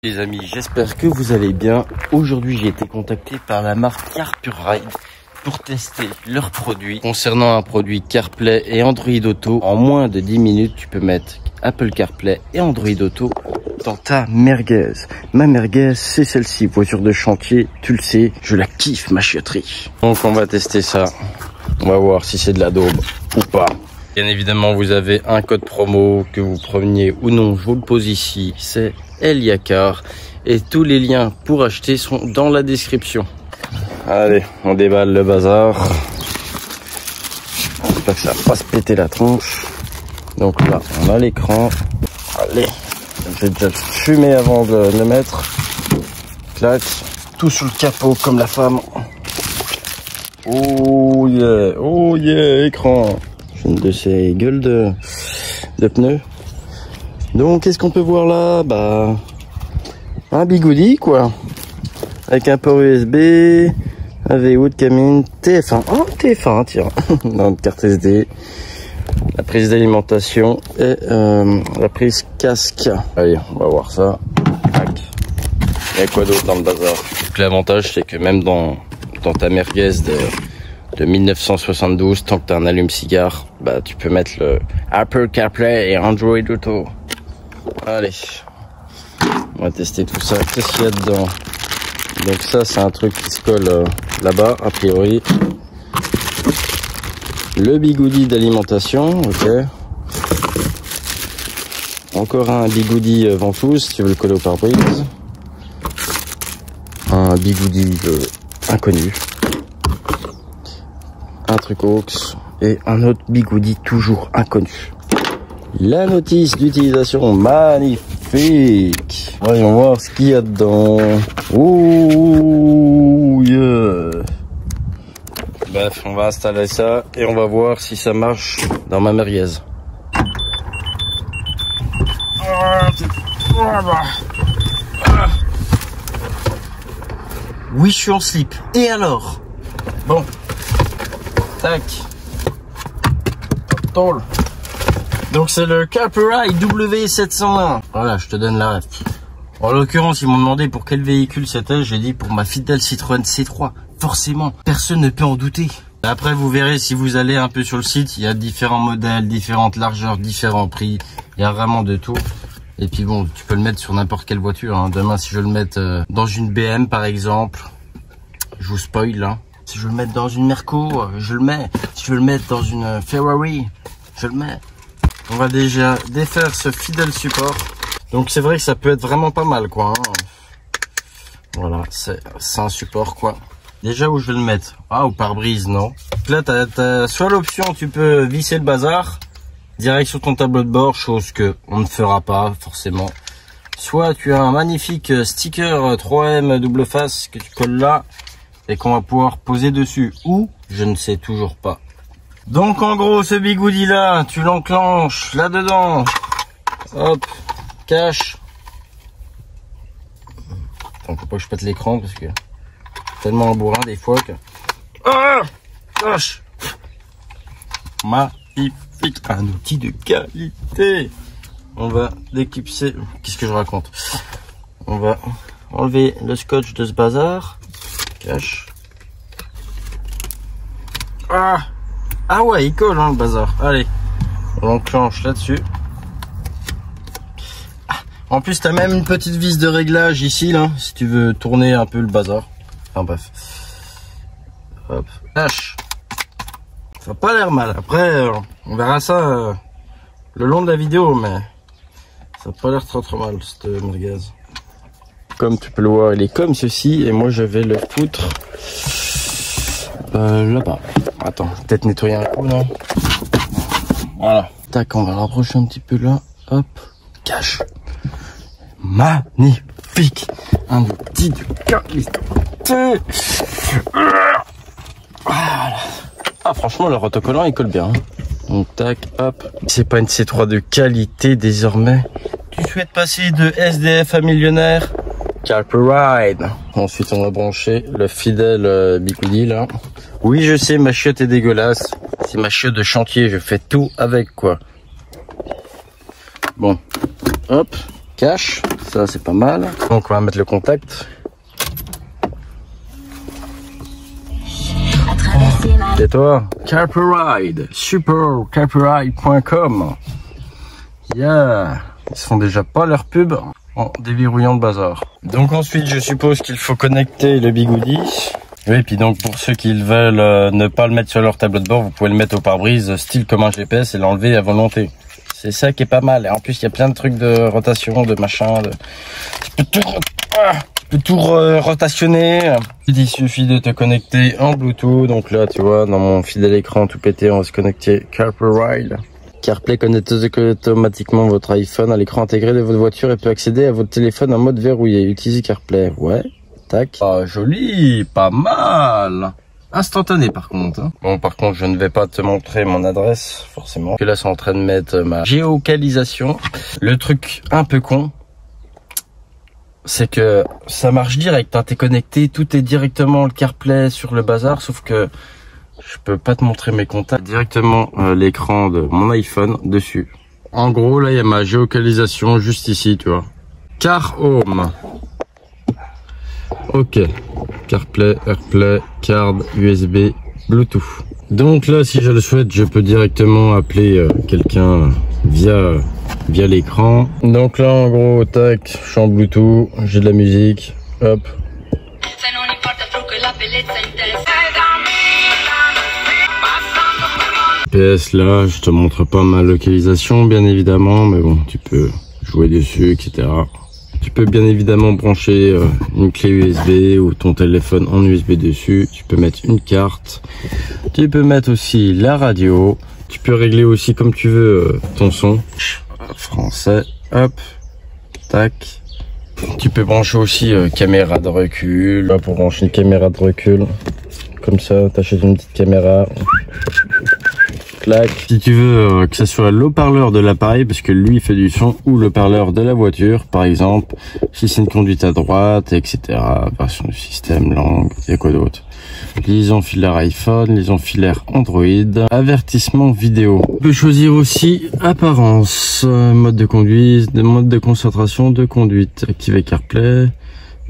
Les amis, j'espère que vous allez bien. Aujourd'hui, j'ai été contacté par la marque CarPurRide pour tester leurs produits. Concernant un produit CarPlay et Android Auto, en moins de 10 minutes, tu peux mettre Apple CarPlay et Android Auto dans ta merguez. Ma merguez, c'est celle-ci, voiture de chantier, tu le sais, je la kiffe, ma chioterie. Donc on va tester ça. On va voir si c'est de la daube ou pas. Bien évidemment, vous avez un code promo, que vous preniez ou non, je vous le pose ici, c'est Eliacar. Et tous les liens pour acheter sont dans la description. Allez, on déballe le bazar. J'espère que ça va pas se péter la tronche. Donc là, on a l'écran. Allez, j'ai déjà fumé avant de le mettre. Clac, tout sous le capot comme la femme. Oh yeah, écran. Une de ces gueules de pneus. Donc qu'est-ce qu'on peut voir là? Bah un bigoudi quoi, avec un port USB, un VO de cabine, TF1, oh TF1 tiens, dans une carte SD, la prise d'alimentation et la prise casque. Allez, on va voir ça. Il y a quoi d'autre dans le bazar? L'avantage c'est que même dans ta merguez de 1972, tant que tu as un allume-cigare, bah tu peux mettre le Apple CarPlay et Android Auto. Allez, on va tester tout ça. Qu'est-ce qu'il y a dedans? Donc ça, c'est un truc qui se colle là-bas, a priori. Le bigoudi d'alimentation, ok. Encore un bigoudi ventouse, si tu veux le coller au pare-brise. Un bigoudi inconnu. Un truc aux et un autre bigoudi toujours inconnu. La notice d'utilisation magnifique. Voyons voir ce qu'il y a dedans. Oh yeah. Bref, on va installer ça et on va voir si ça marche dans ma merguez. Oui, je suis en slip. Et alors? Bon. Tac. Tôle. Donc c'est le CarPurRide W701. Voilà, je te donne la ref. En l'occurrence, ils m'ont demandé pour quel véhicule c'était. J'ai dit pour ma fidèle Citroën C3. Forcément, personne ne peut en douter. Après, vous verrez si vous allez un peu sur le site. Il y a différents modèles, différentes largeurs, différents prix. Il y a vraiment de tout. Et puis bon, tu peux le mettre sur n'importe quelle voiture. Hein. Demain, si je veux le mettre dans une BM par exemple, je vous spoil là. Si je veux le mettre dans une Merco, je le mets. Si je veux le mettre dans une Ferrari, je le mets. On va déjà défaire ce fidèle support. Donc c'est vrai que ça peut être vraiment pas mal quoi. Hein. Voilà, c'est un support quoi. Déjà où je vais le mettre? Ah, au pare-brise, non. Donc là, t'as soit l'option, tu peux visser le bazar direct sur ton tableau de bord, chose que on ne fera pas forcément. Soit tu as un magnifique sticker 3M double face que tu colles là et qu'on va pouvoir poser dessus. Ou, je ne sais toujours pas. Donc en gros, ce bigoudi là, tu l'enclenches là-dedans. Hop, cache. Attends, faut pas que je pète l'écran parce que tellement un bourrin des fois que... Ah, cache. Magnifique, un outil de qualité. On va déclipser... Qu'est-ce que je raconte? On va enlever le scotch de ce bazar. Cache. Ah ouais, il colle hein, le bazar. Allez, on enclenche là-dessus. En plus, t'as même une petite vis de réglage ici, là, si tu veux tourner un peu le bazar. Enfin bref. Hop, lâche. Ça n'a pas l'air mal. Après, on verra ça le long de la vidéo, mais ça n'a pas l'air trop mal, cette merguez. Comme tu peux le voir, il est comme ceci, et moi je vais le foutre là-bas. Attends, peut-être nettoyer un coup, non? Voilà. Tac, on va le rapprocher un petit peu là. Hop, cache. Magnifique. Un outil de qualité. Voilà. Ah, franchement, le autocollant, il colle bien. Donc, tac, hop. C'est pas une C3 de qualité désormais. Tu souhaites passer de SDF à millionnaire? CarPurRide. Ensuite, on va brancher le fidèle bigoudi là. Oui, je sais, ma chiotte est dégueulasse. C'est ma chiotte de chantier, je fais tout avec quoi. Bon, hop, cache, ça c'est pas mal. Donc on va mettre le contact. Et toi, Carperide, supercarperide.com. Yeah, ils se font déjà pas leur pub en déverrouillant le bazar. Donc ensuite, je suppose qu'il faut connecter le bigoudi. Oui, et puis donc pour ceux qui veulent ne pas le mettre sur leur tableau de bord, vous pouvez le mettre au pare-brise, style comme un GPS, et l'enlever à volonté. C'est ça qui est pas mal. Et en plus, il y a plein de trucs de rotation, de machin. Tu peux tout rotationner. Il suffit de te connecter en Bluetooth. Donc là, tu vois, dans mon fidèle écran tout pété, on va se connecter CarPlay. CarPlay connecte automatiquement votre iPhone à l'écran intégré de votre voiture et peut accéder à votre téléphone en mode verrouillé. Utilisez CarPlay. Ouais, tac. Ah, joli, pas mal. Instantané par contre. Hein. Bon, par contre, je ne vais pas te montrer mon adresse, forcément. Que là, c'est en train de mettre ma géolocalisation. Le truc un peu con, c'est que ça marche direct. Hein. T'es connecté, tout est directement le CarPlay sur le bazar, sauf que je peux pas te montrer mes contacts. Directement l'écran de mon iPhone dessus. En gros, là, il y a ma géolocalisation juste ici, tu vois. Car Home. Ok. CarPlay, AirPlay, card, USB, Bluetooth. Donc là, si je le souhaite, je peux directement appeler quelqu'un via l'écran. Donc là, en gros, tac, je suis en Bluetooth, j'ai de la musique, hop. PS là, je te montre pas ma localisation, bien évidemment, mais bon, tu peux jouer dessus, etc. Tu peux bien évidemment brancher une clé USB ou ton téléphone en USB dessus. Tu peux mettre une carte. Tu peux mettre aussi la radio. Tu peux régler aussi comme tu veux ton son. Français. Hop. Tac. Tu peux brancher aussi caméra de recul. Là, pour brancher une caméra de recul. Comme ça, t'achètes une petite caméra. Clac. Si tu veux que ce soit l'haut-parleur de l'appareil, parce que lui fait du son, ou le parleur de la voiture, par exemple, si c'est une conduite à droite, etc. Version du système, langue, il y a quoi d'autre? Liaison filaire iPhone, liaison filaire Android, avertissement vidéo. Tu peux choisir aussi apparence, mode de conduite, mode de concentration de conduite, activer CarPlay,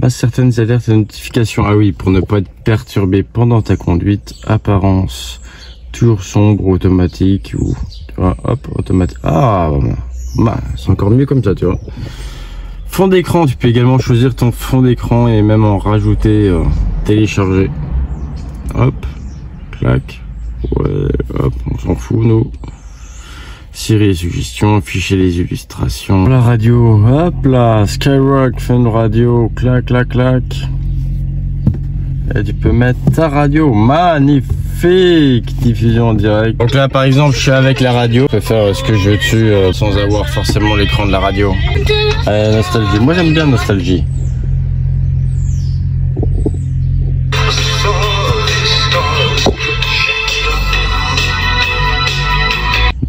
certaines alertes et notifications. Ah oui, pour ne pas être perturbé pendant ta conduite, apparence. Toujours sombre, automatique, ou tu vois, hop, automatique. Ah, bah, c'est encore mieux comme ça, tu vois. Fond d'écran, tu peux également choisir ton fond d'écran et même en rajouter, télécharger. Hop, clac, ouais, hop, on s'en fout, nous. Siri, suggestions, afficher les illustrations. La radio, hop là, Skyrock, Fun Radio, clac, clac, clac. Et tu peux mettre ta radio, magnifique, diffusion en direct. Donc là par exemple je suis avec la radio, je peux faire ce que je veux dessus sans avoir forcément l'écran de la radio. Nostalgie, moi j'aime bien Nostalgie.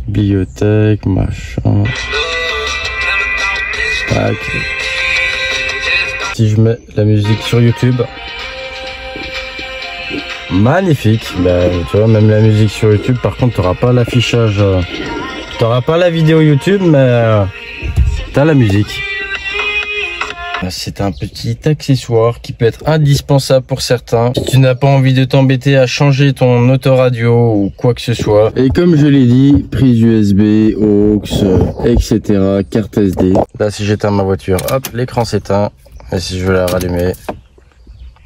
Bibliothèque, machin. Tac. Si je mets la musique sur YouTube. Magnifique, bah, tu vois, même la musique sur YouTube, par contre, tu n'auras pas l'affichage, tu n'auras pas la vidéo YouTube, mais tu as la musique. C'est un petit accessoire qui peut être indispensable pour certains. Si tu n'as pas envie de t'embêter à changer ton autoradio ou quoi que ce soit. Et comme je l'ai dit, prise USB, aux, etc., carte SD. Là, si j'éteins ma voiture, hop, l'écran s'éteint. Et si je veux la rallumer,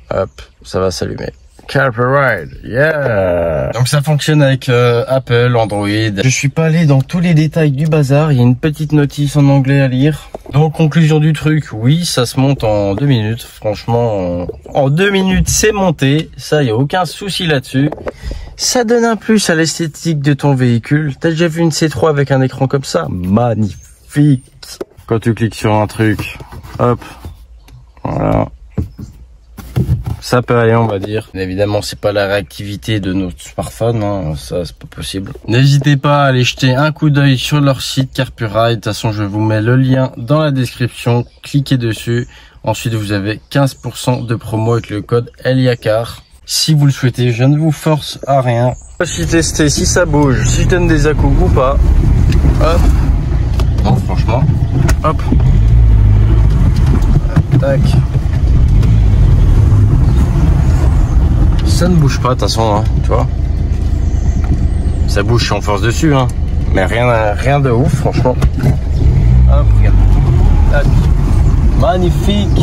hop, ça va s'allumer. CarPlay, yeah. Donc ça fonctionne avec Apple, Android. Je suis pas allé dans tous les détails du bazar. Il y a une petite notice en anglais à lire. Donc conclusion du truc, oui, ça se monte en 2 minutes. Franchement, en 2 minutes, c'est monté. Ça, y a aucun souci là-dessus. Ça donne un plus à l'esthétique de ton véhicule. T'as déjà vu une C3 avec un écran comme ça? Magnifique. Quand tu cliques sur un truc, hop, voilà. Ça peut aller, on va dire. Évidemment, c'est pas la réactivité de notre smartphone, hein. Ça c'est pas possible. N'hésitez pas à aller jeter un coup d'œil sur leur site CarPlay. De toute façon, je vous mets le lien dans la description. Cliquez dessus. Ensuite, vous avez 15% de promo avec le code ELIACAR. Si vous le souhaitez, je ne vous force à rien. Si tester, si ça bouge, si je donne des à-coups ou pas. Hop. Non, franchement. Hop. Tac. Ça ne bouge pas de toute façon, hein, tu vois. Ça bouge, je suis en force dessus, hein. Mais rien de ouf, franchement. Hop, regarde. Tac. Magnifique.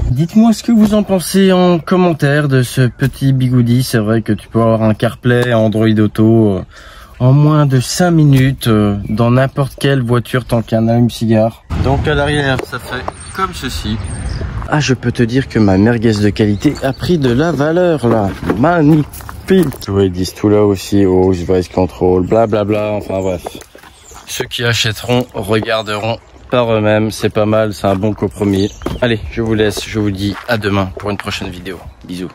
Dites-moi ce que vous en pensez en commentaire de ce petit bigoudi. C'est vrai que tu peux avoir un CarPlay, Android Auto en moins de 5 minutes dans n'importe quelle voiture tant qu'un allume-cigare. Donc à l'arrière, ça fait comme ceci. Ah, je peux te dire que ma merguez de qualité a pris de la valeur là. Magnifique. Ils disent tout là aussi, oh, voice control, blablabla, enfin bref. Ceux qui achèteront regarderont par eux-mêmes, c'est pas mal, c'est un bon compromis. Allez, je vous laisse, je vous dis à demain pour une prochaine vidéo. Bisous.